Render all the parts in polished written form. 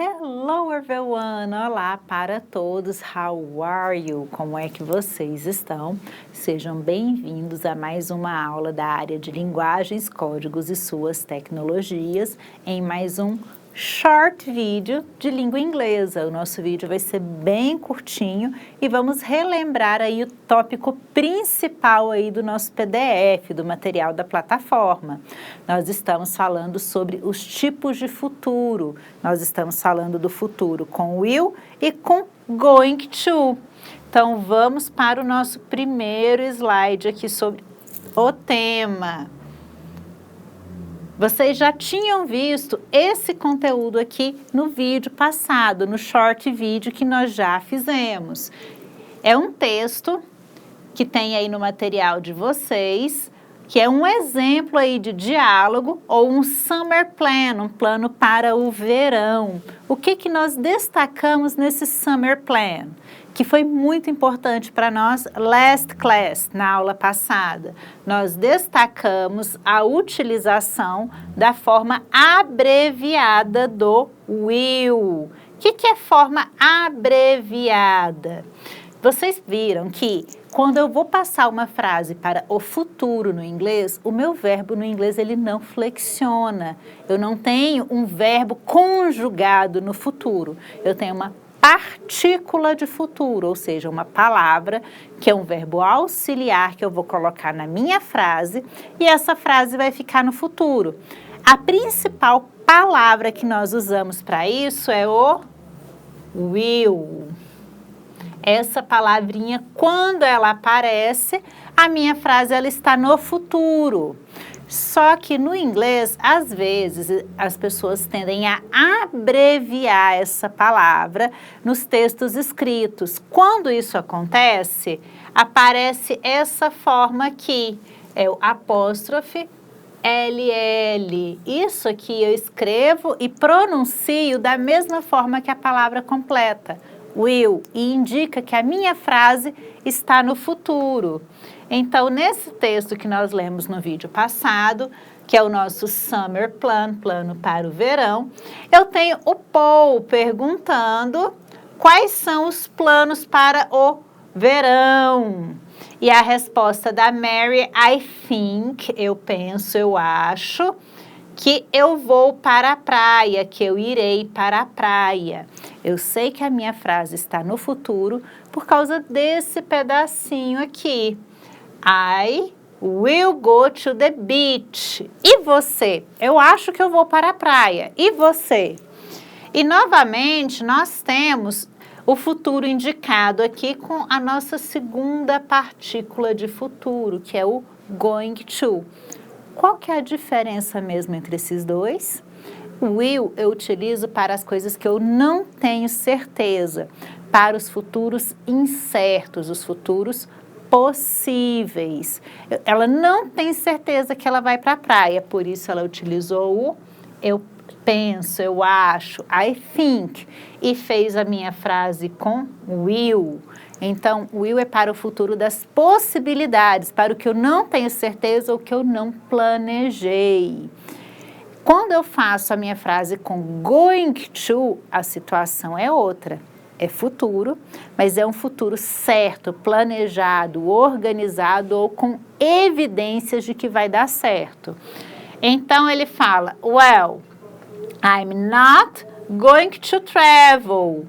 Hello everyone! Olá para todos! How are you? Como é que vocês estão? Sejam bem-vindos a mais uma aula da área de linguagens, códigos e suas tecnologias em mais um short vídeo de língua inglesa. O nosso vídeo vai ser bem curtinho e vamos relembrar aí o tópico principal aí do nosso PDF, do material da plataforma. Nós estamos falando sobre os tipos de futuro. Nós estamos falando do futuro com will e com going to. Então, vamos para o nosso primeiro slide aqui sobre o tema. Vocês já tinham visto esse conteúdo aqui no vídeo passado, no short vídeo que nós já fizemos. É um texto que tem aí no material de vocês, que é um exemplo aí de diálogo ou um summer plan, um plano para o verão. O que nós destacamos nesse summer plan? Que foi muito importante para nós last class, na aula passada. Nós destacamos a utilização da forma abreviada do will. O que é forma abreviada? Vocês viram que quando eu vou passar uma frase para o futuro no inglês, o meu verbo no inglês ele não flexiona. Eu não tenho um verbo conjugado no futuro. Eu tenho uma partícula de futuro, ou seja, uma palavra que é um verbo auxiliar que eu vou colocar na minha frase e essa frase vai ficar no futuro. A principal palavra que nós usamos para isso é o will. Essa palavrinha, quando ela aparece, a minha frase ela está no futuro. Só que no inglês, às vezes, as pessoas tendem a abreviar essa palavra nos textos escritos. Quando isso acontece, aparece essa forma aqui, é o apóstrofe LL. Isso aqui eu escrevo e pronuncio da mesma forma que a palavra completa, will, e indica que a minha frase está no futuro. Então, nesse texto que nós lemos no vídeo passado, que é o nosso Summer Plan, plano para o verão, eu tenho o Paul perguntando quais são os planos para o verão. E a resposta da Mary, I think, eu penso, eu acho, que eu vou para a praia, que eu irei para a praia. Eu sei que a minha frase está no futuro por causa desse pedacinho aqui. I will go to the beach. E você? Eu acho que eu vou para a praia. E você? E novamente nós temos o futuro indicado aqui com a nossa segunda partícula de futuro, que é o going to. Qual que é a diferença mesmo entre esses dois? O will eu utilizo para as coisas que eu não tenho certeza, para os futuros incertos, os futuros possíveis. Ela não tem certeza que ela vai para a praia, por isso ela utilizou o eu penso, eu acho, I think, e fez a minha frase com will. Então, will é para o futuro das possibilidades, para o que eu não tenho certeza ou que eu não planejei. Quando eu faço a minha frase com going to, a situação é outra. É futuro, mas é um futuro certo, planejado, organizado ou com evidências de que vai dar certo. Então, ele fala, well, I'm not going to travel.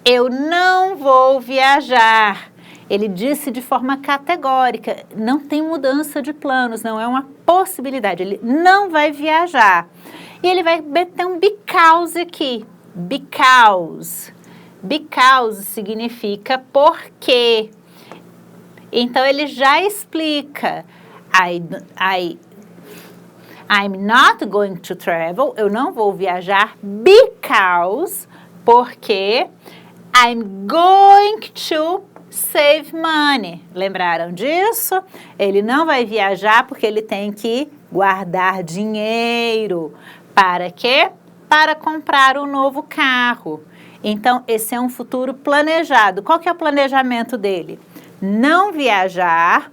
Eu não vou viajar. Ele disse de forma categórica, não tem mudança de planos, não é uma possibilidade, ele não vai viajar. E ele vai meter um because aqui, because. Because significa porque. Então, ele já explica, I'm not going to travel, eu não vou viajar because, porque I'm going to save money. Lembraram disso? Ele não vai viajar porque ele tem que guardar dinheiro. Para quê? Para comprar um novo carro. Então, esse é um futuro planejado. Qual que é o planejamento dele? Não viajar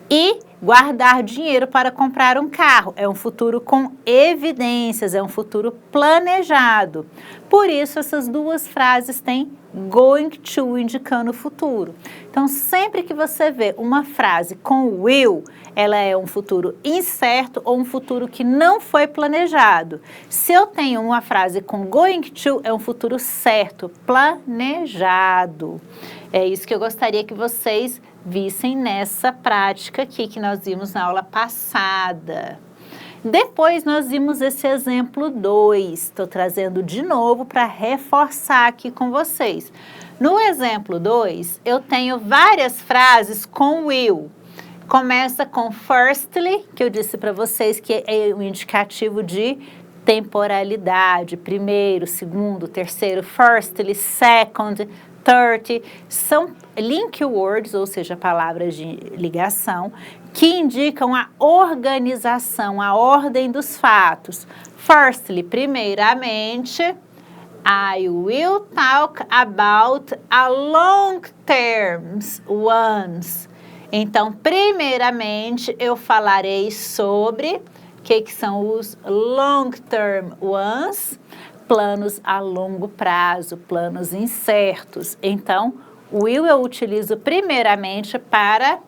e guardar dinheiro para comprar um carro. É um futuro com evidências, é um futuro planejado. Por isso, essas duas frases têm going to indicando o futuro. Então, sempre que você vê uma frase com will, ela é um futuro incerto ou um futuro que não foi planejado. Se eu tenho uma frase com going to, é um futuro certo, planejado. É isso que eu gostaria que vocês vissem nessa prática aqui que nós vimos na aula passada. Depois nós vimos esse exemplo 2, estou trazendo de novo para reforçar aqui com vocês. No exemplo 2, eu tenho várias frases com will. Começa com firstly, que eu disse para vocês que é um indicativo de temporalidade, primeiro, segundo, terceiro, firstly, second, third, são link words, ou seja, palavras de ligação, que indicam a organização, a ordem dos fatos. Firstly, primeiramente, I will talk about a long terms ones. Então, primeiramente, eu falarei sobre o que são os long term ones, planos a longo prazo, planos incertos. Então, will eu utilizo primeiramente para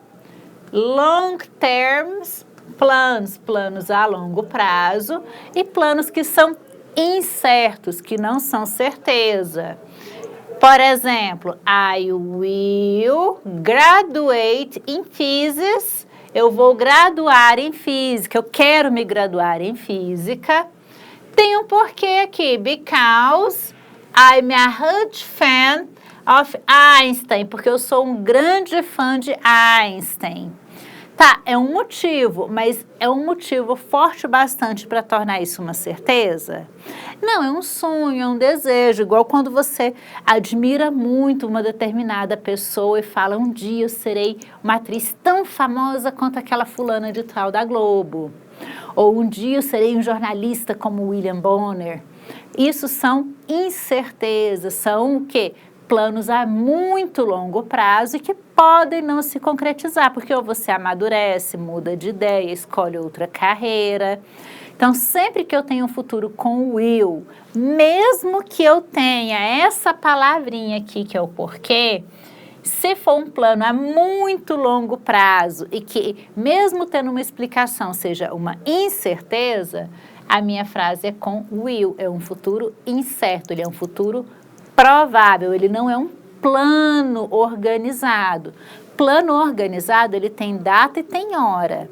long terms plans, planos a longo prazo, e planos que são incertos, que não são certeza. Por exemplo, I will graduate in physics. Eu vou graduar em física, eu quero me graduar em física. Tem um porquê aqui, because I'm a huge fan of Einstein, porque eu sou um grande fã de Einstein. Tá, é um motivo, mas é um motivo forte bastante para tornar isso uma certeza? Não, é um sonho, é um desejo, igual quando você admira muito uma determinada pessoa e fala, um dia eu serei uma atriz tão famosa quanto aquela fulana de tal da Globo. Ou um dia eu serei um jornalista como William Bonner. Isso são incertezas, são o quê? Planos a muito longo prazo e que podem não se concretizar, porque ou você amadurece, muda de ideia, escolhe outra carreira. Então, sempre que eu tenho um futuro com will, mesmo que eu tenha essa palavrinha aqui, que é o porquê, se for um plano a muito longo prazo e que, mesmo tendo uma explicação, seja uma incerteza, a minha frase é com will, é um futuro incerto, ele é um futuro provável, ele não é um plano organizado. Plano organizado, ele tem data e tem hora.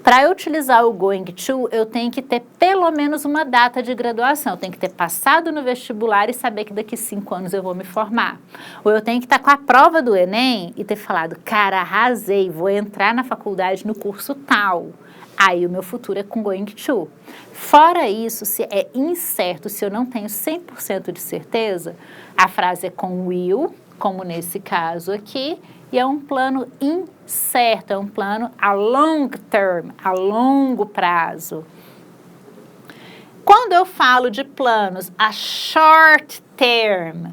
Para eu utilizar o going to, eu tenho que ter pelo menos uma data de graduação. Eu tenho que ter passado no vestibular e saber que daqui 5 anos eu vou me formar. Ou eu tenho que estar com a prova do Enem e ter falado, cara, arrasei, vou entrar na faculdade no curso tal. Aí o meu futuro é com going to. Fora isso, se é incerto, se eu não tenho 100% de certeza, a frase é com will, como nesse caso aqui, e é um plano incerto, é um plano a long term, a longo prazo. Quando eu falo de planos a short term,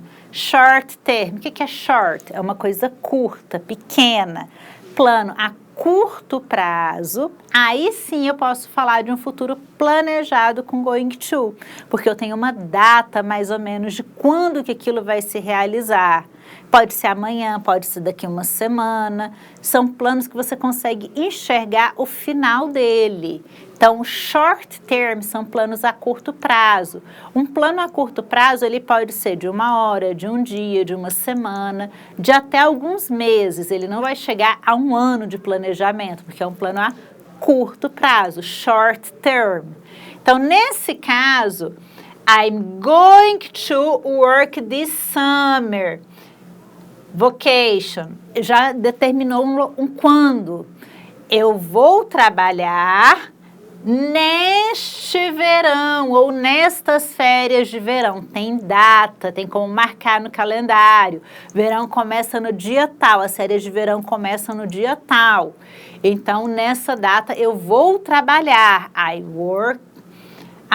o que é short? É uma coisa curta, pequena. Plano a curto prazo, aí sim eu posso falar de um futuro planejado com going to, porque eu tenho uma data mais ou menos de quando que aquilo vai se realizar. Pode ser amanhã, pode ser daqui uma semana. São planos que você consegue enxergar o final dele. Então, short term são planos a curto prazo. Um plano a curto prazo, ele pode ser de 1 hora, de um dia, de uma semana, de até alguns meses. Ele não vai chegar a 1 ano de planejamento, porque é um plano a curto prazo, short term. Então, nesse caso, I'm going to work this summer. Vocation, já determinou um quando. Eu vou trabalhar neste verão ou nestas férias de verão. Tem data, tem como marcar no calendário. Verão começa no dia tal, as férias de verão começam no dia tal. Então, nessa data, eu vou trabalhar.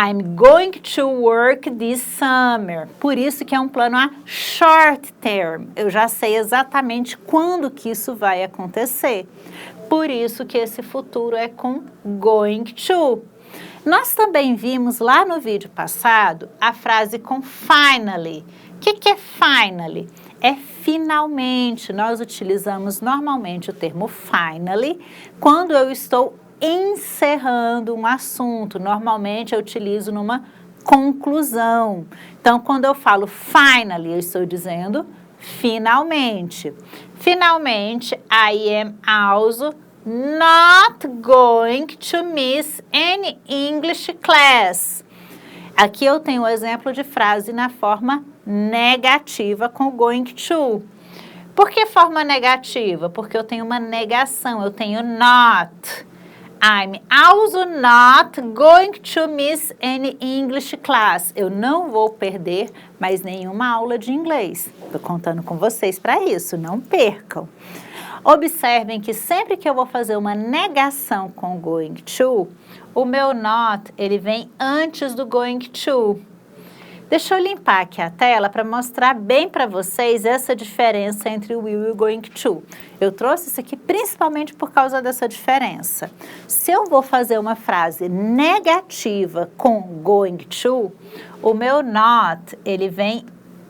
I'm going to work this summer. Por isso que é um plano a short term. Eu já sei exatamente quando que isso vai acontecer. Por isso que esse futuro é com going to. Nós também vimos lá no vídeo passado a frase com finally. O que é finally? É finalmente. Nós utilizamos normalmente o termo finally quando eu estou encerrando um assunto. Normalmente eu utilizo numa conclusão. Então, quando eu falo finally, eu estou dizendo finalmente. Finalmente, I am also not going to miss any English class. Aqui eu tenho o exemplo de frase na forma negativa com going to. Por que forma negativa? Porque eu tenho uma negação, eu tenho not. I'm also not going to miss any English class. Eu não vou perder mais nenhuma aula de inglês. Estou contando com vocês para isso, não percam. Observem que sempre que eu vou fazer uma negação com going to, o meu not, ele vem antes do going to. Deixa eu limpar aqui a tela para mostrar bem para vocês essa diferença entre o will e o going to. Eu trouxe isso aqui principalmente por causa dessa diferença. Se eu vou fazer uma frase negativa com going to, o meu not, ele vem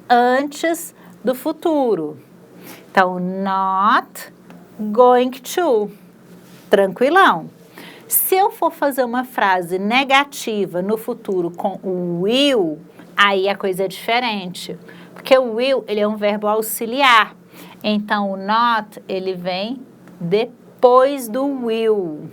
antes do futuro. Então, not going to. Tranquilão. Se eu for fazer uma frase negativa no futuro com o will, aí a coisa é diferente, porque o will, ele é um verbo auxiliar, então o not, ele vem depois do will.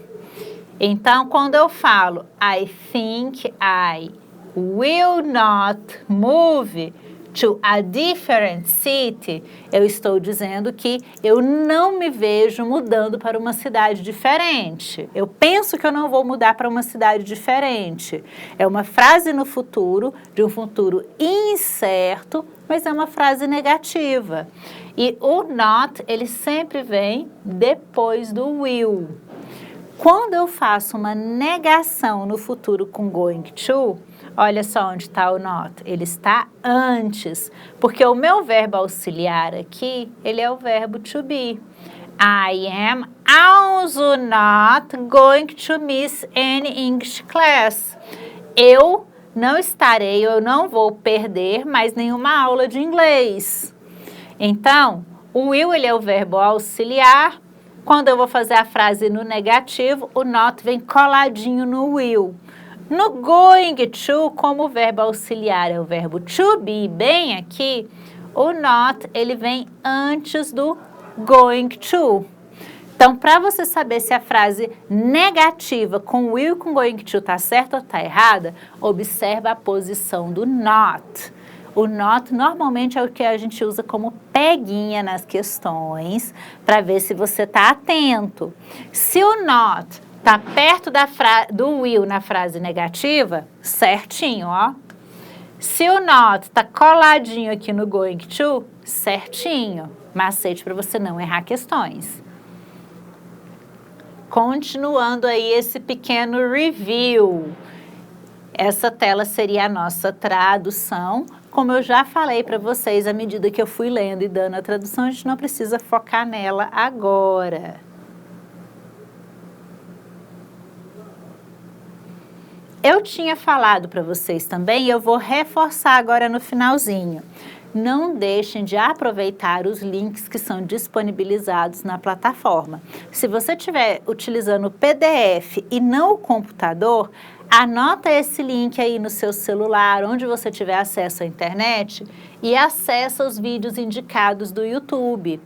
Então, quando eu falo I think I will not move to a different city, eu estou dizendo que eu não me vejo mudando para uma cidade diferente. Eu penso que eu não vou mudar para uma cidade diferente. É uma frase no futuro, de um futuro incerto, mas é uma frase negativa. E o not, ele sempre vem depois do will. Quando eu faço uma negação no futuro com going to, olha só onde está o not. Ele está antes, porque o meu verbo auxiliar aqui, ele é o verbo to be. I am also not going to miss any English class. Eu não estarei, eu não vou perder mais nenhuma aula de inglês. Então, o will, ele é o verbo auxiliar. Quando eu vou fazer a frase no negativo, o not vem coladinho no will. No going to, como o verbo auxiliar é o verbo to be, bem aqui, o not, ele vem antes do going to. Então, para você saber se a frase negativa com will e com going to está certa ou está errada, observa a posição do not. O not normalmente é o que a gente usa como peguinha nas questões, para ver se você está atento. Se o not está perto do will na frase negativa, certinho, ó. Se o not está coladinho aqui no going to, certinho. Macete para você não errar questões. Continuando aí esse pequeno review. Essa tela seria a nossa tradução. Como eu já falei para vocês, à medida que eu fui lendo e dando a tradução, a gente não precisa focar nela agora. Eu tinha falado para vocês também, e eu vou reforçar agora no finalzinho. Não deixem de aproveitar os links que são disponibilizados na plataforma. Se você estiver utilizando o PDF e não o computador, anota esse link aí no seu celular, onde você tiver acesso à internet, e acessa os vídeos indicados do YouTube,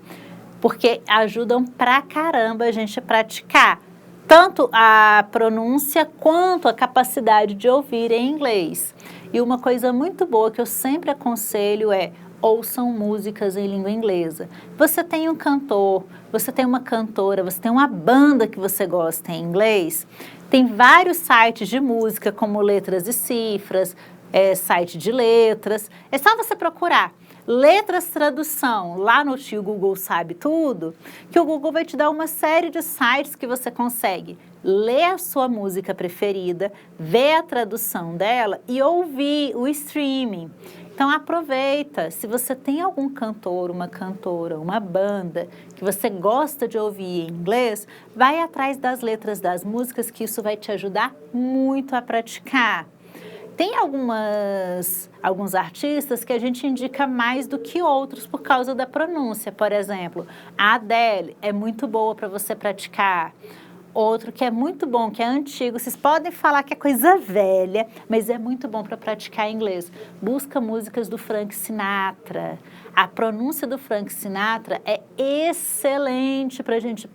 porque ajudam pra caramba a gente a praticar tanto a pronúncia quanto a capacidade de ouvir em inglês. E uma coisa muito boa que eu sempre aconselho é: ouçam músicas em língua inglesa. Você tem um cantor, você tem uma cantora, você tem uma banda que você gosta em inglês, tem vários sites de música como Letras e Cifras, site de letras. É só você procurar letras tradução, lá no Tio Google Sabe Tudo, que o Google vai te dar uma série de sites que você consegue ler a sua música preferida, ver a tradução dela e ouvir o streaming. Então aproveita, se você tem algum cantor, uma cantora, uma banda que você gosta de ouvir em inglês, vai atrás das letras das músicas, que isso vai te ajudar muito a praticar. Tem alguns artistas que a gente indica mais do que outros por causa da pronúncia. Por exemplo, a Adele é muito boa para você praticar. Outro que é muito bom, que é antigo, vocês podem falar que é coisa velha, mas é muito bom para praticar inglês. Busca músicas do Frank Sinatra. A pronúncia do Frank Sinatra é excelente para a gente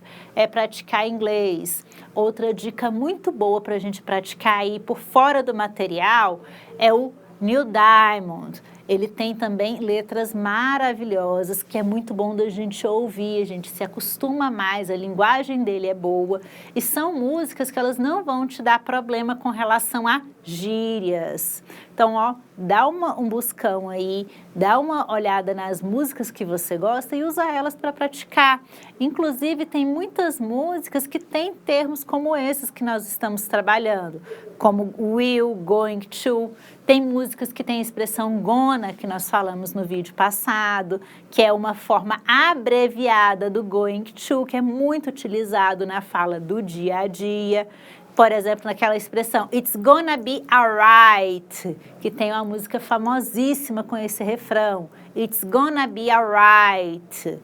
praticar inglês. Outra dica muito boa para a gente praticar aí por fora do material é o Neil Diamond. Ele tem também letras maravilhosas, que é muito bom da gente ouvir, a gente se acostuma mais, a linguagem dele é boa. E são músicas que elas não vão te dar problema com relação a gírias. Então, ó, dá um buscão aí, dá uma olhada nas músicas que você gosta e usa elas para praticar. Inclusive, tem muitas músicas que têm termos como esses que nós estamos trabalhando, como will, going to. Tem músicas que têm a expressão gonna, que nós falamos no vídeo passado, que é uma forma abreviada do going to, que é muito utilizado na fala do dia a dia. Por exemplo, naquela expressão, it's gonna be alright, que tem uma música famosíssima com esse refrão. It's gonna be alright.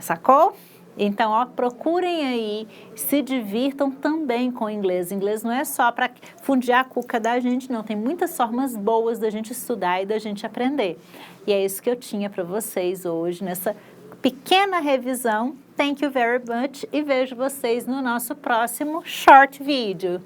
Sacou? Então, ó, procurem aí, se divirtam também com o inglês. O inglês não é só para fundir a cuca da gente, não. Tem muitas formas boas da gente estudar e da gente aprender. E é isso que eu tinha para vocês hoje, nessa pequena revisão. Thank you very much e vejo vocês no nosso próximo short vídeo.